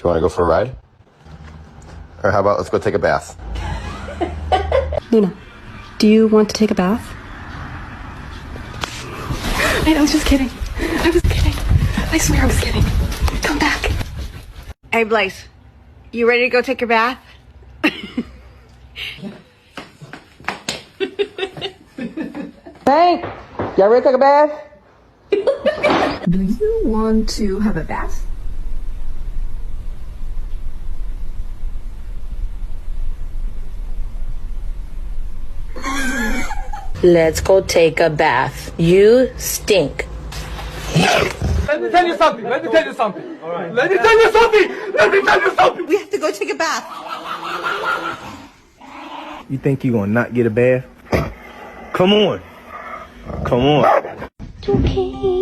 want to go for a ride? Or how about let's go take a bath? Luna, do you want to take a bath? I was just kidding. I was kidding. I swear I was kidding. Come back. Hey, Blaze, you ready to go take your bath? Hank, y'all ready to take a bath? Do you want to have a bath? Let's go take a bath. You stink. Let me tell you something. Let me tell you something. All right. Let me tell you something. Let me tell you something. We have to go take a bath. You think you gonna not get a bath? Come on. Come on. Okay.